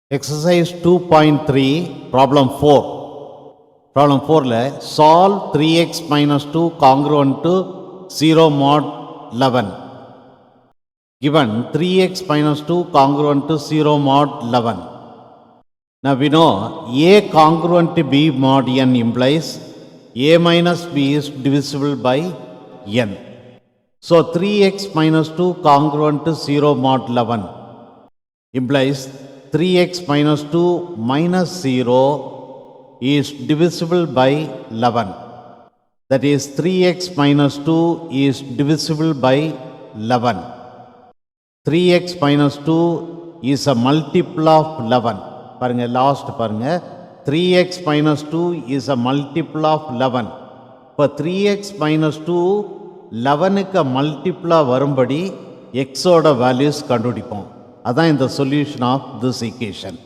Exercise 2.3, problem 4. Problem 4, solve 3x minus 2 congruent to 0 mod 11. Given 3x minus 2 congruent to 0 mod 11. Now we know A congruent to B mod n implies A minus B is divisible by n. So 3x minus 2 congruent to 0 mod 11 implies 3x minus 2 minus 0 is divisible by 11. That is 3x minus 2 is divisible by 11. 3x minus 2 is a multiple of 11. பாருங்க last பாருங்க 3x minus 2 is a multiple of 11. இப்போ 3x minus 2 11க்கு மல்டிப்ளாக வரும்படி எக்ஸோட values கண்டுபிடிப்போம். அதான் இந்த solution of this equation.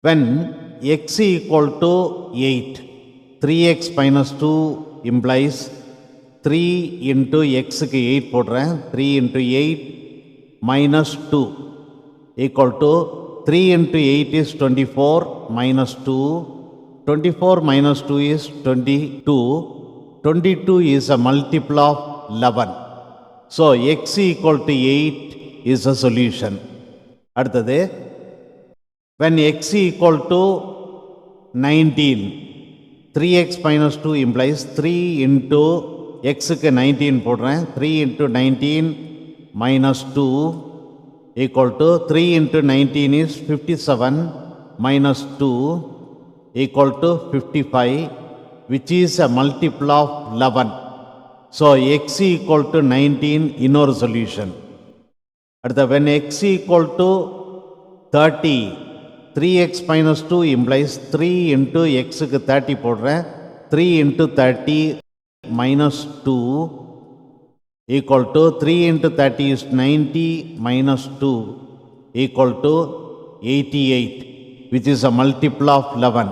when x equal to 8, 3x minus 2 implies 3 into xக்கு 8 போடுறேன், 3 into 8 minus 2 equal to 3 into 8 is 24 minus 2, 24 minus 2 is 22, 22 is a multiple of 11. So x equal to 8 is a solution. அடுத்தது when x equal to 19, 3x minus 2 implies 3 into xக்கு 19 போடுறேன், 3 into 19 minus 2 equal to 3 into 19 is 57 minus 2 equal to 55, which is a multiple of 11. So x equal to 19 இன்னொரு solution. அடுத்த when x equal to 30, 3x minus 2 implies 3 into xக்கு 30 போடுறேன், 3 into 30 minus 2 equal to 3 into 30 is 90 minus 2 equal to 88, which is a multiple of 11.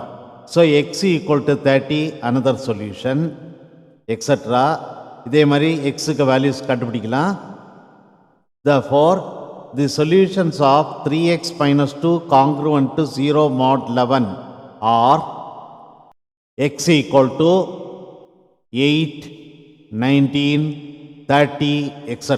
So x equal to 30, another solution, etc. இதே மாதிரி xக்கு values கண்டுபிடிக்கலாம். Therefore, the solutions of 3x minus 2 congruent to 0 mod 11 are x equal to 8, 19, 30, etc.